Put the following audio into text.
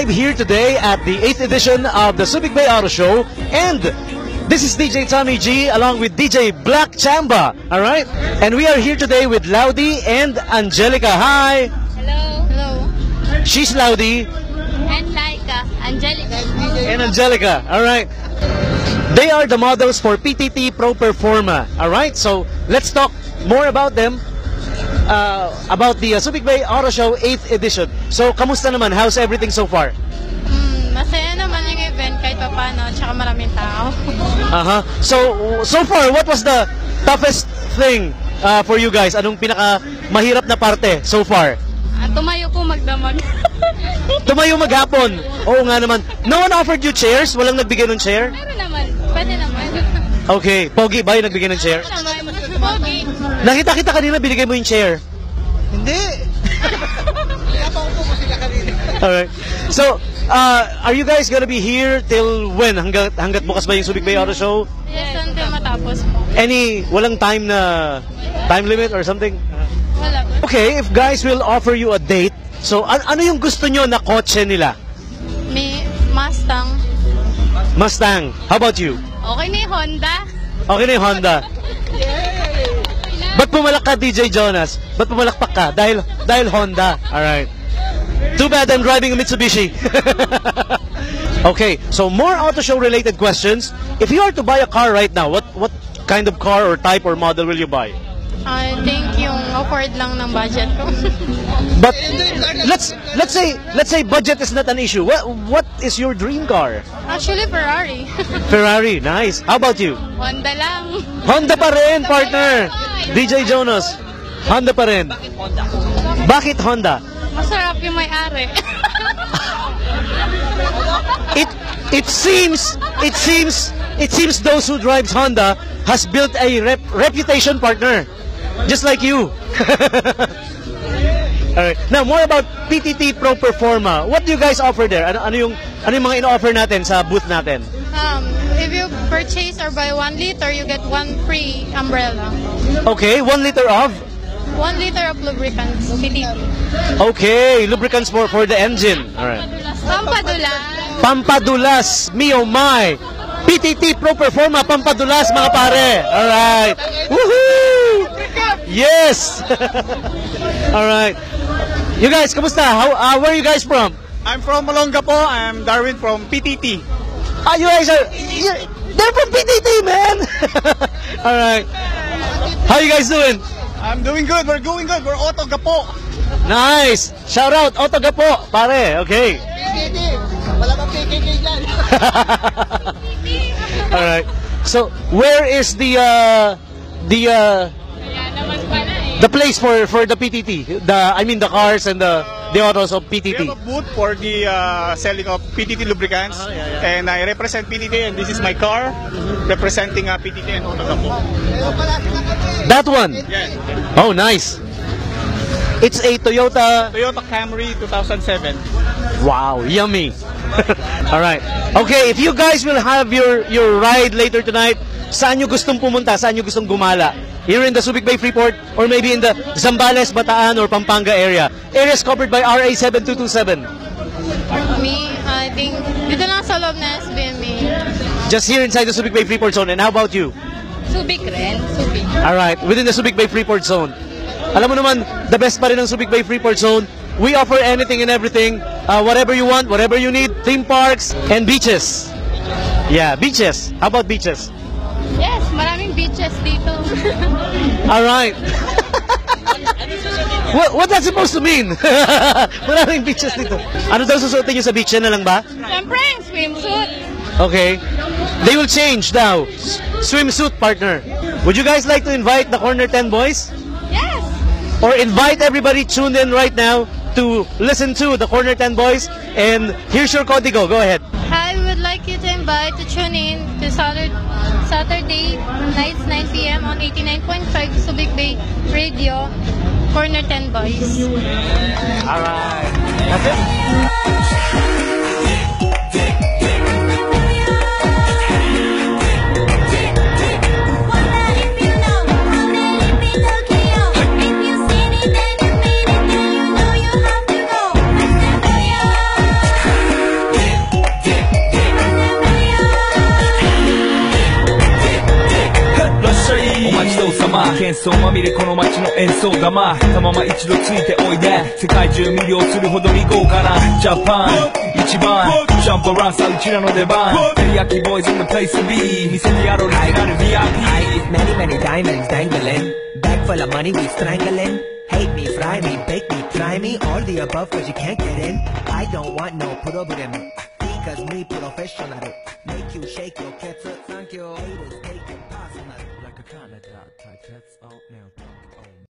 live here today at the 8th edition of the Subic Bay Auto Show, and this is DJ Tommy G along with DJ Black Chamba, alright? And we are here today with Laudy and Angelica. Hi! Hello. Hello. She's Laudy. And Laika. Angelica. And Angelica, alright? They are the models for PTT Pro Performa, alright? So let's talk more about them. About the Subic Bay Auto Show 8th edition. So, kamusta naman? How's everything so far? Masaya naman yung event kahit pa paano, tsaka maraming tao. So far, what was the toughest thing for you guys? Anong pinaka mahirap na parte so far? Tumayo po magdamag. Tumayo maghapon. Oo nga naman. No one offered you chairs? Walang nagbigay ng chair? Meron naman. Pwede naman. Okay. Pogi ba yung nagbigay ng chair? Pogi. Nakita kita kanina, binigay mo yung chair. Hindi. Napaupo ko sila kanina. Alright. So, are you guys gonna be here till when? Hanggat bukas ba yung Subic Bay Auto Show? Yes, until matapos po. Walang time limit or something? Wala po. Okay, if guys will offer you a date, so ano yung gusto nyo na kotse nila? May Mustang. Mustang. How about you? Okay na yung Honda. Okay na yung Honda. Ba't pumalak ka, DJ Jonas? Ba't pumalakpak ka? Dahil Honda. Alright. Too bad I'm driving a Mitsubishi. Okay, so more auto show related questions. If you are to buy a car right now, what kind of car or type or model will you buy? I think yung afford lang ng budget ko. But let's say budget is not an issue. What is your dream car? Actually, Ferrari. Ferrari, nice. How about you? Honda lang. Honda pa rin, partner. DJ Jonas, Honda pa rin. Bakit Honda? Masarap yung may-ari. It seems those who drives Honda has built a reputation, partner, just like you. Alright. Now, more about PTT Pro Performa. What do you guys offer there? Ano yung mga in-offer natin sa booth natin? If you purchase or buy 1 liter, you get 1 free umbrella. Okay, 1 liter of? 1 liter of lubricants. PTT. Okay, lubricants for the engine. Alright. Pampadulas. Pampadulas, me oh my. PTT Pro Performa, Pampadulas, mga pare. Alright. Woohoo! Yes! Alright. You guys, kamusta? Where are you guys from? I'm from Malonga po. I'm Darwin from PTT. You guys are... They're from PTT, man! Alright. How you guys doing? I'm doing good. We're doing good. We're Auto Gapo. Nice! Shout out, Auto Gapo, pare. Okay. PTT. Wala bang PKK dyan? Alright. So, where is the place for the PTT? The cars and the autos of PTT. We have a booth for the selling of PTT lubricants. And I represent PTT, and this is my car representing PTT and Auto Gapo. That one? Yes. Oh, nice. It's a Toyota Camry 2007. Wow, yummy. Alright. Okay, if you guys will have your ride later tonight, saan nyo gustong pumunta? Saan nyo gustong gumala? Here in the Subic Bay Freeport or maybe in the Zambales, Bataan or Pampanga area. Areas covered by RA 7227. Me, I think, dito lang sa loob na SBME. Just here inside the Subic Bay Freeport zone. And how about you? Subic rin. Subic. Alright, within the Subic Bay Freeport zone. Alam mo naman, the best pa rin ng Subic Bay Freeport zone. We offer anything and everything. Whatever you want, whatever you need. Theme parks and beaches. Yeah, beaches. How about beaches? Yes, maraming beaches dito. Alright. What that supposed to mean? Maraming beaches dito. Ano daw susuotin nyo sa beach? Yan na lang ba? Siyempre, swimsuit. Okay. They will change now. Swimsuit, partner. Would you guys like to invite the Corner 10 boys? Yes. Or invite everybody tuned in right now to listen to the Corner 10 boys? And here's your código. Go ahead. I would like you to invite to tune in to Saturday nights 9 p.m. on 89.5 Subic Bay Radio, Corner 10 Boys. Alright. That's it. 幻想まみれこの街の演奏玉たまま一度ついておいで世界中魅了するほどに豪華なジャパン一番ジャンプアラウンさうちらの出番テリヤキボーイズ in the place to be 見せてやろうリアル VIP Many, many diamonds dangling. Bag full of money, we strangling. Hate me, fry me, bake me, try me. All the above, cause you can't get in. I don't want no problem. Because me professional. Make you shake your cats. Thank you. Haters take it personal. Like a kind of tight, that's out now